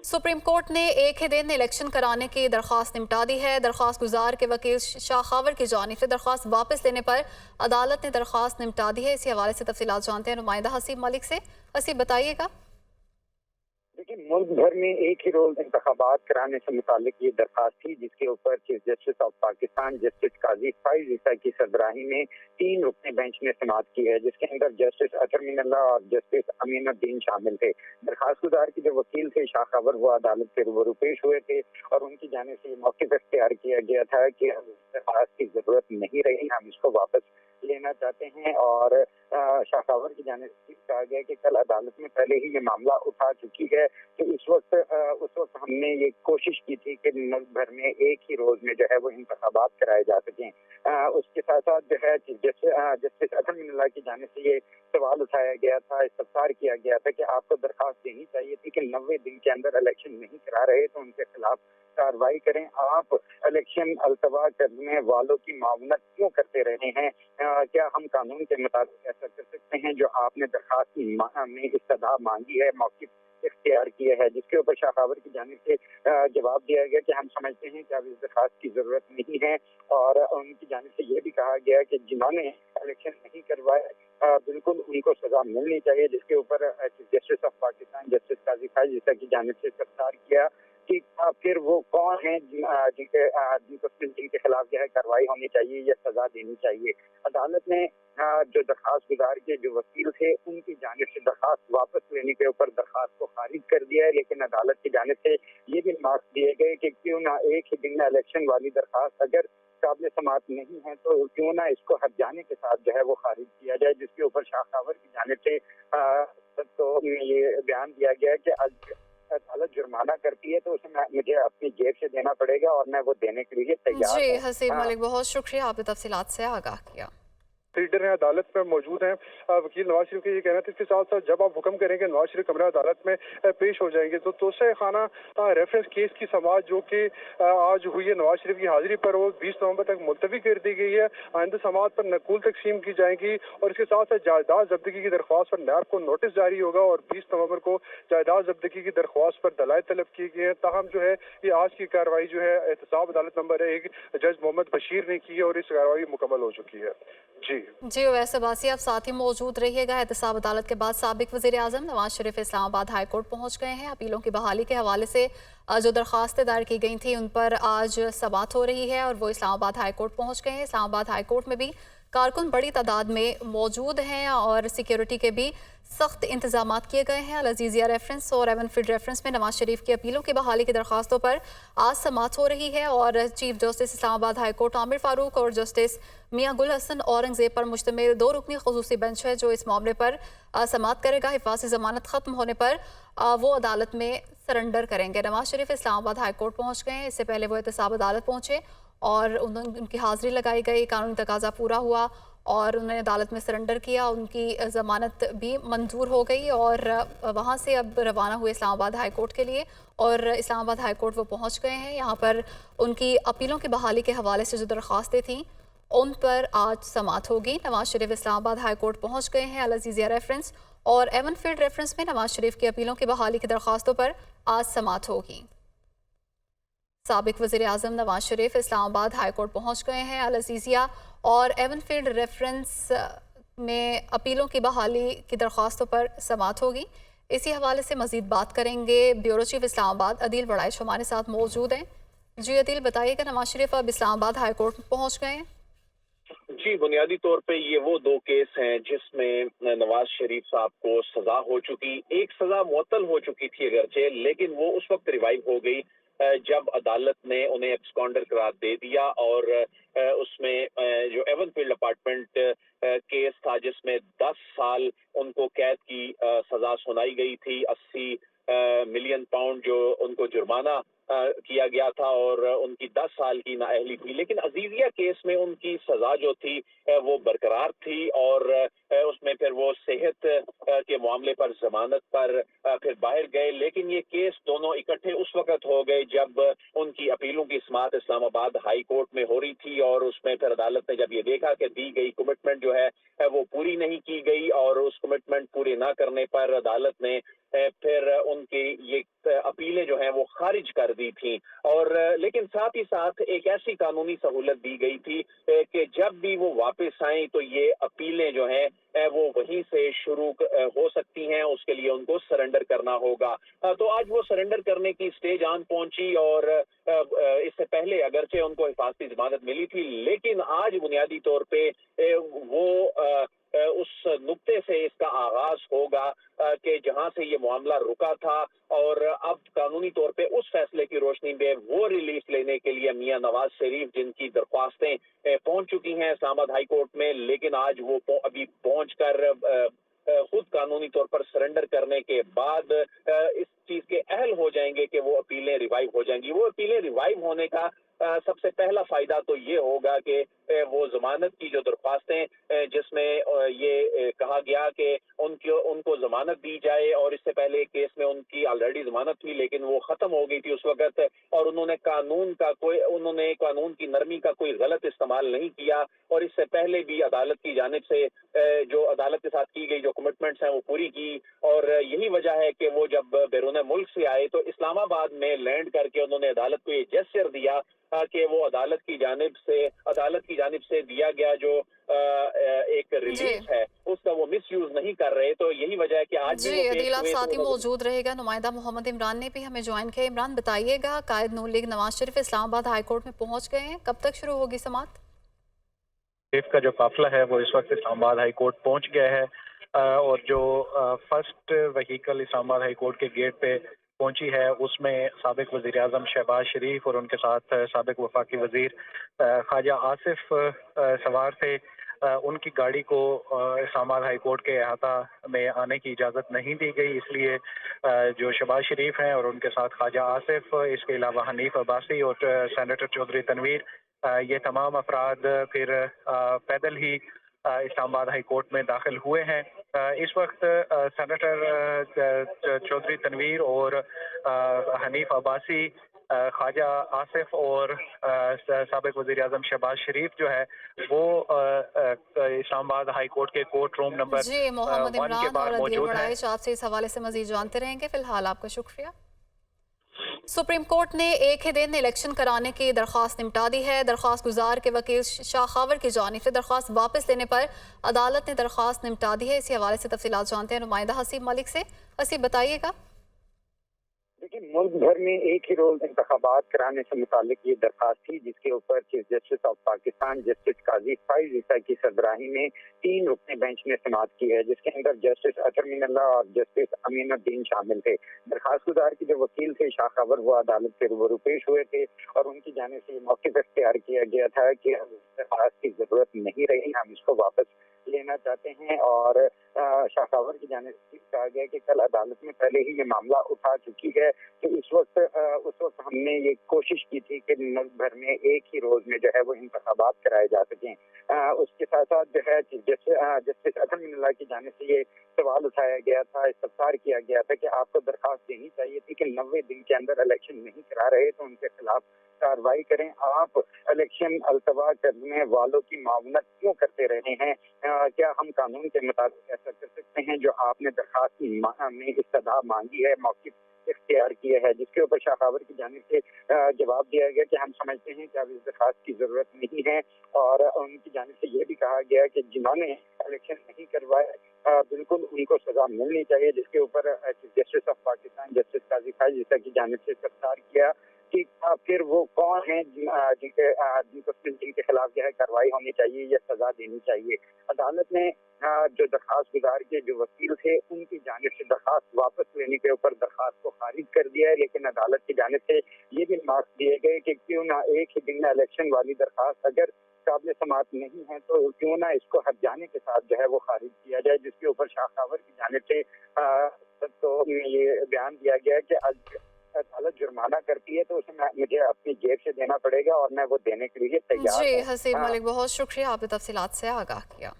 Supreme court ने एक ही दिन इलेक्शन कराने की दरख्वास्त निपटा दी है। दरख्वास्त गुजार के वकील शाखावर की जानिब से दरख्वास्त वापस लेने पर अदालत ने दरख्वास्त निपटा दी है। इसी हवाले से तफसीलात जानते हैं नुमाइंदा हसीब मलिक से। हसीब, बताइएगा। देखिए, मुल्क भर में एक ही रोज इंतखाबात कराने से मुतालिक ये दरखास्त थी, जिसके ऊपर chief justice of Pakistan justice Qazi Faez Isa की सरबराही में 3 रुकनी बेंच ने समाअत की है, जिसके अंदर जस्टिस अतर मिनल्ला और जस्टिस अमीनुद्दीन शामिल थे। दरखास्त गुजार के जो वकील थे शाखावर, वो अदालत के रूबरू पेश हुए थे और उनकी जानिब से मौक़िफ़ इख्तियार किया गया था कि दरखास्त की जरूरत नहीं रही, हम इसको वापस लेना चाहते हैं। और शाखावर की जानिब से कहा गया कि कल अदालत में पहले ही ये मामला उठा चुकी है, तो उस वक्त हमने ये कोशिश की थी कि मुल्क भर में एक ही रोज में जो है वो इंतखाबात कराए जा सकें। उसके साथ साथ जो है जस्टिस अतर मिनल्ला की जानिब से ये सवाल उठाया गया था, इस्तफसार किया गया था कि आपको दरखास्त देनी चाहिए थी कि 90 दिन के अंदर इलेक्शन नहीं करा रहे तो उनके खिलाफ कार्रवाई करें। आप इलेक्शन अल्तवा करने वालों की मामलत क्यों करते रहे हैं? क्या हम कानून के मुताबिक ऐसा कर सकते हैं? जो आपने दरखास्त में इस्तदा मांगी है, मौक़िफ़ इख्तियार किया है, जिसके ऊपर शाखावर की जानिब से जवाब दिया गया कि हम समझते हैं कि अब इस दरखास्त की जरूरत नहीं है। और उनकी जानिब से ये भी कहा गया कि जिन्होंने इलेक्शन नहीं करवाए बिल्कुल उनको सजा मिलनी चाहिए, जिसके ऊपर justice of Pakistan justice Qazi Faez Isa की जानिब से इस्तफसार किया कि फिर वो कौन है जिनके खिलाफ जो है कार्रवाई होनी चाहिए या सजा देनी चाहिए। अदालत ने जो दरखास्त गुजार के जो वकील थे उनकी जानिब से दरखास्त वापस लेने के ऊपर दरखास्त को खारिज कर दिया है, लेकिन अदालत की जानिब से ये भी मार्क्स दिए गए कि क्यों ना एक ही दिन में इलेक्शन वाली दरखास्त अगर काबिल समाअत नहीं है तो क्यों ना इसको हट जाने के साथ जो है वो खारिज किया जाए, जिसके ऊपर शाखावर की जानिब से तो ये बयान दिया गया है कि अदालत जुर्माना करती है तो उसे मुझे अपनी जेब से देना पड़ेगा और मैं वो देने के लिए तैयार जी हूँ। हसीब मलिक, बहुत शुक्रिया, आपने तफसीलात से आगाह किया। लीडर हैं, अदालत में मौजूद हैं। वकील नवाज शरीफ का ये कहना था, इसके साथ साथ जब आप हुक्म करेंगे नवाज शरीफ कमरा अदालत में पेश हो जाएंगे तो तोशा खाना रेफरेंस केस की समाअत जो कि आज हुई है नवाज शरीफ की हाजिरी पर, वो 20 नवंबर तक मुलतवी कर दी गई है। आइंदा समाअत पर नकूल तकसीम की जाएगी और इसके साथ साथ जायदाद जब्तगी की दरख्वास्त पर नैब को नोटिस जारी होगा और 20 नवंबर को जायदाद जब्तगी की दरख्वास्त पर दलाइल तलब की गई है। ताहम जो है ये आज की कार्रवाई जो है एहतसाब अदालत नंबर 1 जज मोहम्मद बशीर ने की है और इस कार्रवाई मुकम्मल हो चुकी है। जी वैसे बासी, आप साथ ही मौजूद रहिएगा। एहतसाब अदालत के बाद साबिक वज़ीर आज़म नवाज शरीफ इस्लामाबाद हाई कोर्ट पहुँच गए हैं। अपीलों की बहाली के हवाले से जो दरख्वास्तें दायर की गई थी उन पर आज समाअत हो रही है और वो इस्लामाबाद हाई कोर्ट पहुँच गए हैं। इस्लामाबाद हाई कोर्ट में भी कारकुन बड़ी तादाद में मौजूद हैं और सिक्योरिटी के भी सख्त इंतजाम किए गए हैं। अल अजीज़िया रेफरेंस और एवनफील्ड रेफरेंस में नवाज शरीफ की अपीलों की बहाली की दरख्वास्तों पर आज समाअत हो रही है और chief justice Islamabad high court Aamir Farooq और जस्टिस मियां गुल हसन औरंगजेब पर मुश्तमिल 2 रुकनी खुसूसी बेंच है जो इस मामले पर समाअत करेगा। हिफाज़ती ज़मानत ख़त्म होने पर वो अदालत में सरेंडर करेंगे। नवाज शरीफ इस्लामाबाद हाई कोर्ट पहुँच गए हैं। इससे पहले वो एहतसाब अदालत पहुँचे और उनकी हाजिरी लगाई गई, कानूनी तकाजा पूरा हुआ और उन्होंने अदालत में सरेंडर किया। उनकी ज़मानत भी मंजूर हो गई और वहाँ से अब रवाना हुए इस्लामाबाद हाई कोर्ट के लिए और इस्लामाबाद हाई कोर्ट वो पहुँच गए हैं। यहाँ पर उनकी अपीलों की बहाली के हवाले से जो दरख्वास्तें थीं उन पर आज समाअत होगी। नवाज शरीफ इस्लामाबाद हाई कोर्ट पहुँच गए हैं। अल अजीज़िया रेफरेंस और एवनफील्ड रेफरेंस में नवाज शरीफ की अपीलों की बहाली की दरख्वास्तों पर आज समाअत होगी। साबिक वज़ीर आज़म नवाज शरीफ इस्लामाबाद हाई कोर्ट पहुँच गए हैं। अल अजीज़िया और एवनफील्ड रेफरेंस में अपीलों की बहाली की दरख्वास्तों पर समाअत होगी। इसी हवाले से मज़ीद बात करेंगे। ब्यूरो चीफ इस्लामाबाद अदील वड़ाइश हमारे साथ मौजूद हैं। जी अदील, बताइएगा, नवाज शरीफ अब इस्लामाबाद हाई कोर्ट पहुँच गए हैं। जी, बुनियादी तौर पे ये वो 2 केस हैं जिसमें नवाज शरीफ साहब को सजा हो चुकी, एक सजा मुअत्तल हो चुकी थी अगरचे, लेकिन वो उस वक्त रिवाइव हो गई जब अदालत ने उन्हें एब्सकॉन्डर करार दे दिया और उसमें जो एवनफील्ड अपार्टमेंट केस था जिसमें 10 साल उनको कैद की सजा सुनाई गई थी, 80 मिलियन पाउंड जो उनको जुर्माना किया गया था और उनकी 10 साल की नाअहली थी। लेकिन अजीजिया केस में उनकी सजा जो थी वो बरकरार थी और उसमें फिर वो सेहत के मामले पर जमानत पर फिर बाहर गए। लेकिन ये केस दोनों इकट्ठे उस वक्त हो गए जब उनकी अपीलों की समाअत इस्लामाबाद हाई कोर्ट में हो रही थी और उसमें फिर अदालत ने जब ये देखा कि दी गई कमिटमेंट जो है वो पूरी नहीं की गई और उस कमिटमेंट पूरे ना करने पर अदालत ने फिर उनकी ये अपीलें जो हैं वो खारिज कर दी थी। और लेकिन साथ ही साथ एक ऐसी कानूनी सहूलत दी गई थी कि जब भी वो वापस आए तो ये अपीलें जो हैं वो वहीं से शुरू हो सकती हैं, उसके लिए उनको सरेंडर करना होगा। तो आज वो सरेंडर करने की स्टेज आन पहुंची और इससे पहले अगरचे उनको हिफाजती जमानत मिली थी, लेकिन आज बुनियादी तौर पे वो उस नुक्ते से इसका आगाज होगा कि जहां से ये मामला रुका था, और अब कानूनी तौर पे उस फैसले की रोशनी में वो रिलीफ लेने के लिए मियां नवाज शरीफ, जिनकी दरख्वास्तें पहुंच चुकी हैं इस्लामाबाद हाई कोर्ट में, लेकिन आज वो अभी पहुंचकर खुद कानूनी तौर पर सरेंडर करने के बाद इस चीज के अहल हो जाएंगे कि वो अपीलें रिवाइव हो जाएंगी। वो अपीलें रिवाइव होने का सबसे पहला फायदा तो ये होगा कि वो जमानत की जो दरख्वास्तें जिसमें ये कहा गया कि उनको जमानत दी जाए, और इससे पहले केस में उनकी ऑलरेडी जमानत थी लेकिन वो खत्म हो गई थी उस वक्त, और उन्होंने कानून की नरमी का कोई गलत इस्तेमाल नहीं किया, और इससे पहले भी अदालत की जानिब से जो अदालत के साथ की गई जो कमिटमेंट्स हैं वो पूरी की। और यही वजह है कि वो जब बैरून मुल्क से आए तो इस्लामाबाद में लैंड करके उन्होंने अदालत को ये जेस्चर दिया कि वो अदालत की जानिब से दिया गया जो एक रिलीफ है उसका वो मिसयूज नहीं कर रहे। तो यही वजह है कि आज जी अदील आप साथ ही मौजूद रहेगा। नुमाइंदा मोहम्मद इमरान ने भी हमें ज्वाइन किया। इमरान बताइएगा, कायद नून league Nawaz Sharif Islamabad high court में पहुंच गए हैं, कब तक शुरू होगी समाअत? शरीफ का जो काफिला है वो इस वक्त इस्लामाबाद हाई कोर्ट पहुंच गया है, और जो first vehicle Islamabad high court के गेट पे पहुंची है उसमें साबिक वज़ीर आज़म शहबाज शरीफ और उनके साथ साबिक वफाकी वज़ीर ख्वाजा आसिफ सवार थे। उनकी गाड़ी को इस्लामाबाद हाई कोर्ट के अहाता में आने की इजाज़त नहीं दी गई, इसलिए जो शहबाज शरीफ हैं और उनके साथ ख्वाजा आसिफ, इसके अलावा हनीफ अब्बासी और सेनेटर चौधरी तनवीर, ये तमाम अफराद फिर पैदल ही इस्लामाबाद हाई कोर्ट में दाखिल हुए हैं। इस वक्त सेनेटर चौधरी तनवीर और हनीफ अब्बासी, ख्वाजा आसिफ और साबिक वज़ीर आज़म शहबाज शरीफ जो है वो इस्लामाबाद हाई कोर्ट के कोर्ट रूम नंबर जी मोहम्मद 1 के इमरान बाहर और अदील मौजूद है। बड़ाइश आपसे इस हवाले से मजीद जानते रहेंगे। फिलहाल आपका शुक्रिया। सुप्रीम कोर्ट ने एक ही दिन इलेक्शन कराने की दरख्वास्त निपटा दी है। दरख्वास्त गुजार के वकील शाखावर की जानिब से दरख्वास्त वापस लेने पर अदालत ने दरख्वास्त निपटा दी है। इसी हवाले से तफसीलात जानते हैं नुमाइंदा हसीब मलिक से। हसीब बताइएगा। देखिए, मुल्क भर में एक ही रोज इंतखाबात कराने से मुतालिक ये दरखास्त थी, जिसके ऊपर chief justice of Pakistan justice Qazi Faez Isa की सरबराही में 3 रुकनी बेंच ने समाअत की है, जिसके अंदर जस्टिस अतर मिनल्लाह और जस्टिस अमीनुद्दीन शामिल थे। दरखास्त गुजार के जो वकील थे शाखावर, वो अदालत के रूबरू पेश हुए थे और उनकी जानिब से ये मौक़िफ़ इख्तियार किया गया था कि दरखास्त की जरूरत नहीं रही, हम इसको वापस लेना चाहते हैं। और शाखावर की जानिब से कहा गया कि कल अदालत में पहले ही ये मामला उठा चुकी है, तो उस वक्त हमने ये कोशिश की थी कि मुल्क भर में एक ही रोज में जो है वो इंतखाबात कराए जा सकें। उसके साथ साथ जो है जस्टिस अतर मिनल्लाह की जानिब से ये सवाल उठाया गया था, इस्तफसार किया गया था कि आपको दरखास्त देनी चाहिए थी कि 90 दिन के अंदर इलेक्शन नहीं करा रहे तो उनके खिलाफ कार्रवाई करें। आप इलेक्शन अल्तवा करने वालों की मावनत क्यों करते रहे हैं? क्या हम कानून के मुताबिक ऐसा कर सकते हैं? जो आपने दरखास्त में इस्तदा मांगी है, मौक़िफ़ इख्तियार किया है, जिसके ऊपर शाखावर की जानिब से जवाब दिया गया कि हम समझते हैं कि अब इस दरखास्त की जरूरत नहीं है। और उनकी जानिब से ये भी कहा गया कि जिन्होंने इलेक्शन नहीं करवाए बिल्कुल उनको सजा मिलनी चाहिए, जिसके ऊपर chief justice of Pakistan justice Qazi Faez Isa की जानिब से इस्तफसार किया कि फिर वो कौन है जिनके खिलाफ जो है कार्रवाई होनी चाहिए या सजा देनी चाहिए। अदालत ने जो दरखास्त गुजार के जो वकील थे उनकी जानिब से दरखास्त वापस लेने के ऊपर दरखास्त को खारिज कर दिया है, लेकिन अदालत की जानिब से ये भी मार्क्स दिए गए कि क्यों ना एक ही दिन इलेक्शन वाली दरखास्त अगर काबिल समाअत नहीं है तो क्यों ना इसको हट जाने के साथ जो है वो खारिज किया जाए, जिसके ऊपर शाखावर की जानिब से तो ये बयान दिया गया है कि अदालत जुर्माना करती है तो उसे मुझे अपनी जेब से देना पड़ेगा और मैं वो देने के लिए तैयार हूं। जी हसीब मलिक, बहुत शुक्रिया, आपने तफसीलात से आगाह किया।